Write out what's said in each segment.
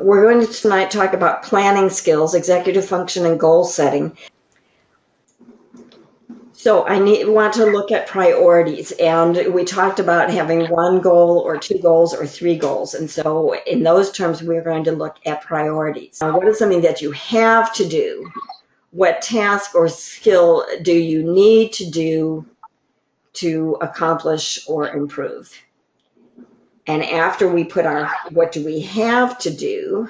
we're going to tonight talk about planning skills, executive function, and goal setting. So I want to look at priorities, and we talked about having one goal or two goals or three goals. And so in those terms, we're going to look at priorities. What is something that you have to do? What task or skill do you need to do to accomplish or improve? And after we put our what do we have to do,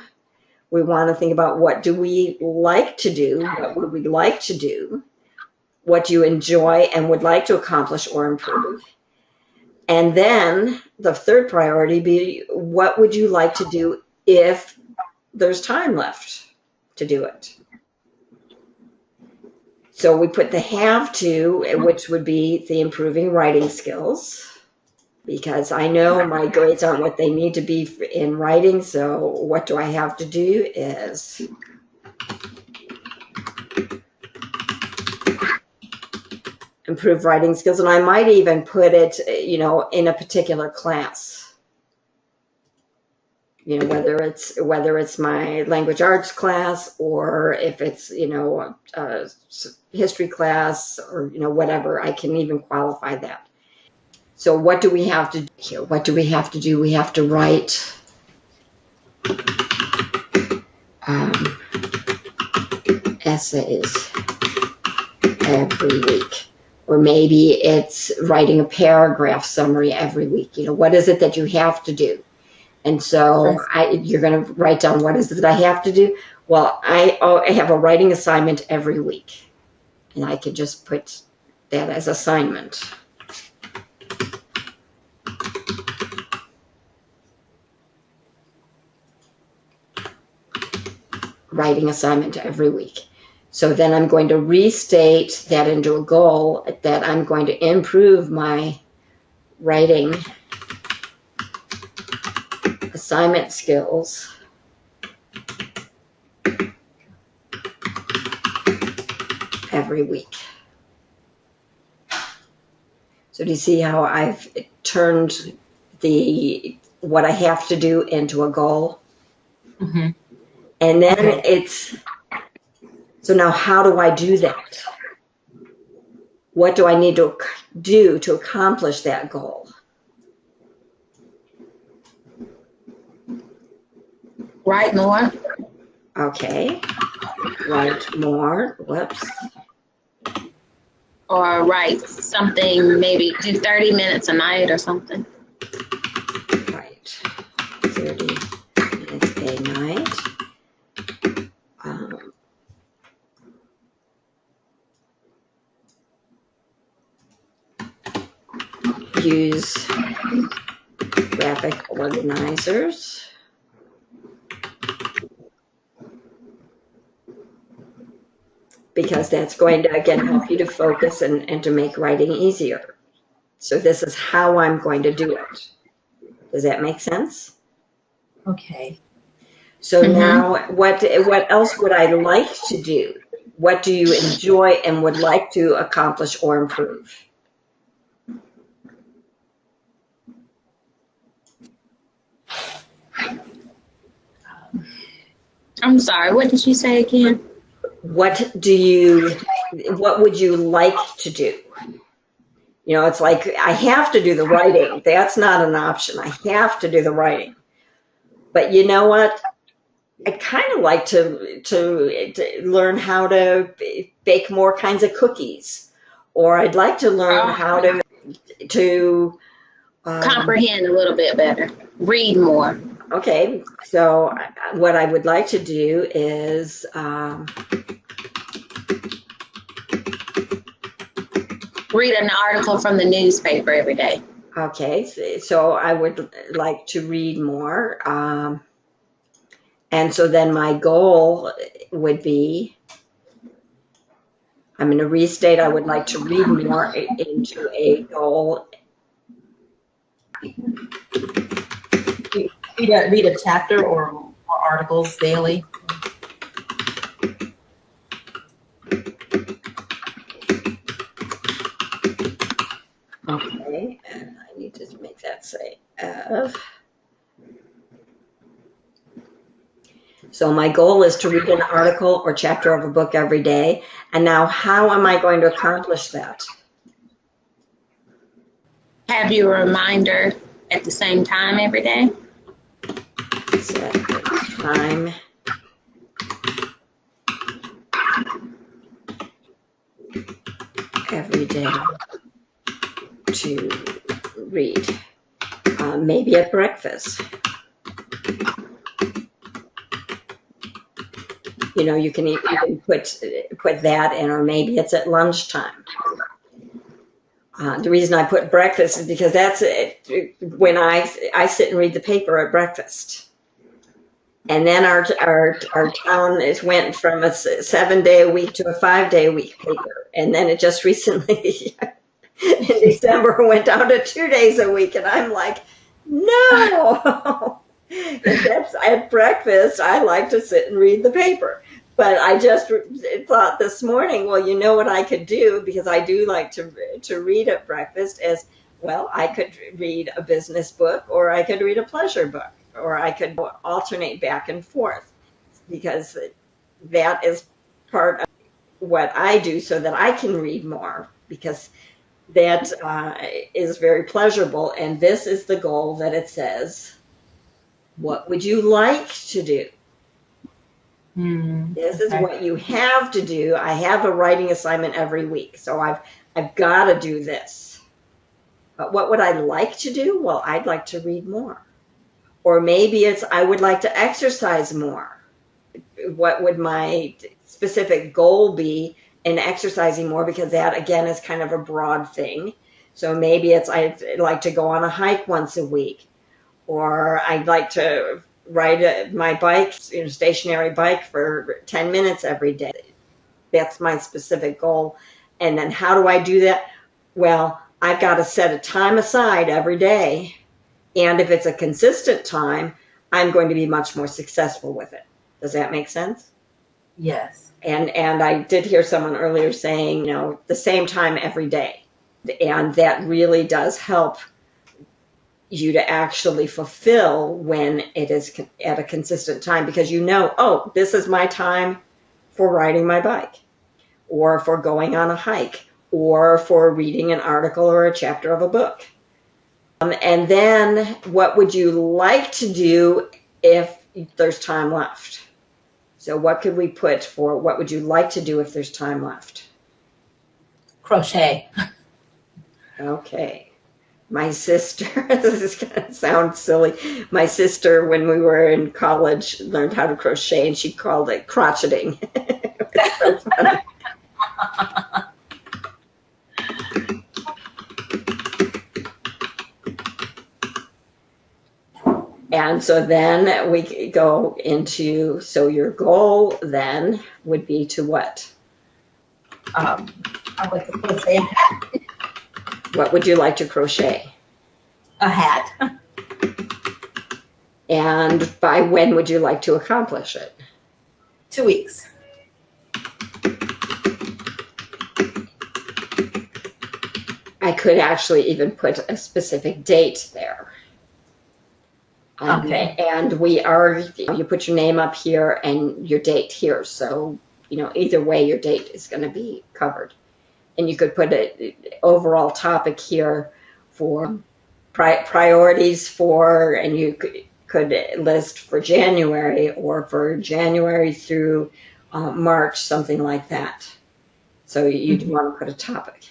we want to think about what do we like to do? What would we like to do? What you enjoy and would like to accomplish or improve. And then the third priority be, what would you like to do if there's time left to do it? So we put the have to, which would be the improving writing skills, because I know my grades aren't what they need to be in writing. So what do I have to do is improve writing skills, and I might even put it, in a particular class. Whether it's my language arts class, or if it's a history class, or whatever, I can even qualify that. So what do we have to do here? What do we have to do? We have to write essays every week. Or maybe it's writing a paragraph summary every week. What is it that you have to do? And so you're going to write down, what is it that I have to do? Well, I have a writing assignment every week, and I could just put that as assignment. Writing assignment every week. So then I'm going to restate that into a goal, that I'm going to improve my writing assignment skills every week. So do you see how I've turned what I have to do into a goal? Mm-hmm. And then so now how do I do that? What do I need to do to accomplish that goal? Write more. Okay. Write more. Whoops. Or write something, maybe do 30 minutes a night or something. Right. 30 minutes a night. Use graphic organizers. Because that's going to, again, help you to focus and to make writing easier. So this is how I'm going to do it. Does that make sense? Okay. So now, what else would I like to do? What do you enjoy and would like to accomplish or improve? I'm sorry, what did you say again? What would you like to do? It's like, I have to do the writing. That's not an option. I have to do the writing. But you know what? I kind of like to learn how to bake more kinds of cookies, or I'd like to learn how to comprehend a little bit better, read more. Okay, so what I would like to do is read an article from the newspaper every day. Okay, so I would like to read more. And so then my goal would be, I'm going to restate, I would like to read more into a goal. Read a chapter or articles daily. Okay, and I need to make that say So my goal is to read an article or chapter of a book every day. And now how am I going to accomplish that? Have you a reminder at the same time every day? Set time every day to read. Maybe at breakfast. You know, you can put that in, or maybe it's at lunchtime. The reason I put breakfast is because that's when I sit and read the paper at breakfast. And then our town went from a 7-day-a-week to a 5-day-a-week paper. And then it just recently, in December, went down to 2 days a week. And I'm like, no. If that's at breakfast, I like to sit and read the paper. But I just thought this morning, well, you know what I could do, because I do like to read at breakfast, is, well, I could read a business book, or I could read a pleasure book, or I could alternate back and forth, because that is part of what I do so that I can read more, because that is very pleasurable. And this is the goal that it says, what would you like to do? This is what you have to do. I have a writing assignment every week, so I've got to do this. But what would I like to do? Well, I'd like to read more. Or maybe it's I would like to exercise more. What would my specific goal be in exercising more? Because that, again, is kind of a broad thing. So maybe it's I'd like to go on a hike once a week, or I'd like to ride my bike, stationary bike, for 10 minutes every day. That's my specific goal. And then how do I do that? Well, I've got to set a time aside every day. And if it's a consistent time, I'm going to be much more successful with it. Does that make sense? Yes. And I did hear someone earlier saying, the same time every day. And that really does help you to actually fulfill when it is at a consistent time, because oh, this is my time for riding my bike, or for going on a hike, or for reading an article or a chapter of a book. And then what would you like to do if there's time left? So what could we put for what would you like to do if there's time left? Crochet. Okay. My sister, this is going to sound silly. My sister, when we were in college, learned how to crochet, and she called it crocheting. It was so funny. And so then we go into, so your goal then would be to what? I like to crochet a hat. What would you like to crochet? A hat. And by when would you like to accomplish it? 2 weeks. I could actually even put a specific date there. Okay. And you put your name up here and your date here. So, either way, your date is going to be covered. And you could put an overall topic here for priorities for, and you could list for January, or for January through March, something like that. So you'd want to put a topic.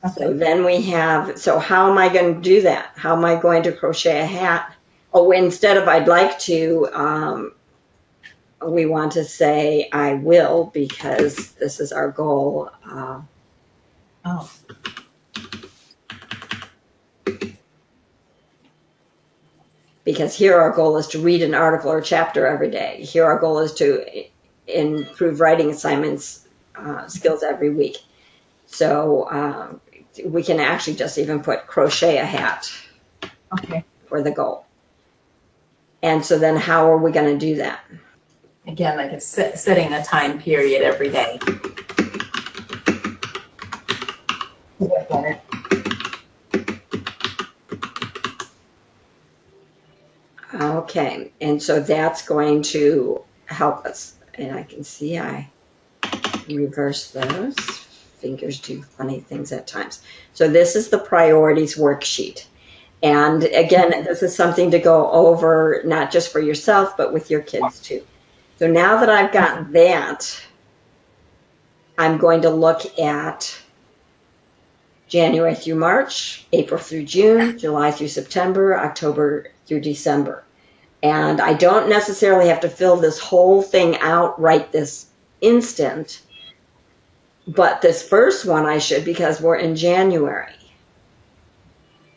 Okay. So then we have, so how am I going to do that? How am I going to crochet a hat? Oh, instead of I'd like to, we want to say I will, because this is our goal. Oh. Because here our goal is to read an article or chapter every day. Here our goal is to improve writing assignments skills every week. So we can actually just even put crochet a hat. Okay. For the goal. And so then how are we going to do that? Again, like it's setting a time period every day. Okay, and so that's going to help us. And I can see I reverse those. Fingers do funny things at times. So this is the priorities worksheet. And again, this is something to go over, not just for yourself, but with your kids too. So now that I've got that, I'm going to look at January through March, April through June, July through September, October through December. And I don't necessarily have to fill this whole thing out right this instant, but this first one I should, because we're in January.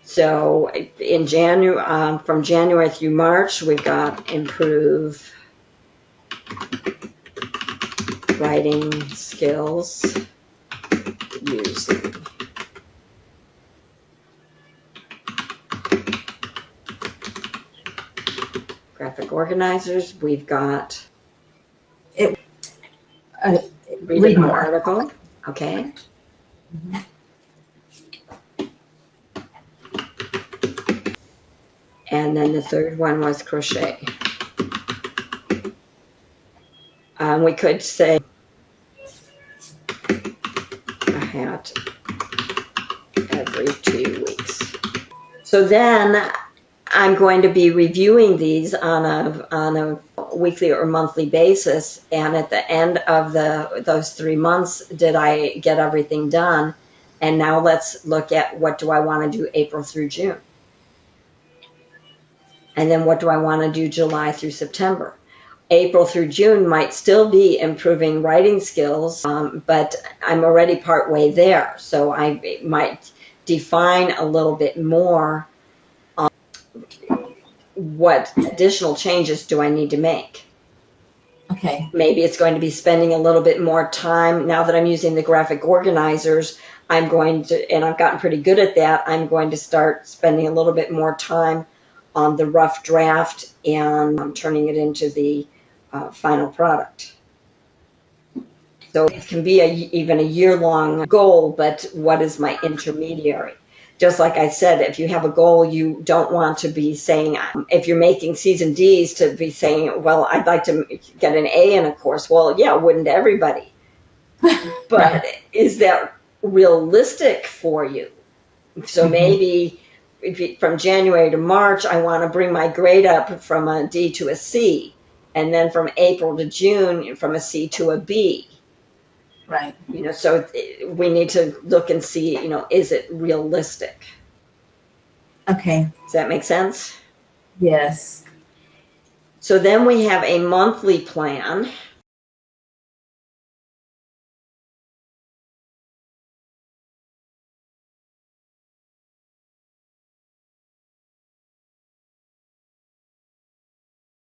So in January, from January through March, we've got improve writing skills using graphic organizers. We've got read an article. Okay. And then the third one was crochet. We could say a hat every 2 weeks. So then I'm going to be reviewing these on a weekly or monthly basis, and at the end of those 3 months, did I get everything done? And now let's look at what do I want to do April through June. And then what do I want to do July through September? April through June might still be improving writing skills, but I'm already partway there. So I might define a little bit more what additional changes do I need to make. Okay. Maybe it's going to be spending a little bit more time. Now that I'm using the graphic organizers, I'm going to, and I've gotten pretty good at that, I'm going to start spending a little bit more time on the rough draft, and I'm turning it into the final product. So it can be even a year-long goal, but what is my intermediary? Just like I said, if you have a goal, you don't want to be saying, if you're making C's and D's, to be saying, well, I'd like to get an A in a course. Well, yeah, wouldn't everybody? But is that realistic for you? So maybe from January to March, I want to bring my grade up from a D to a C. And then from April to June, from a C to a B. Right. So we need to look and see, is it realistic? Okay. Does that make sense? Yes. So then we have a monthly plan.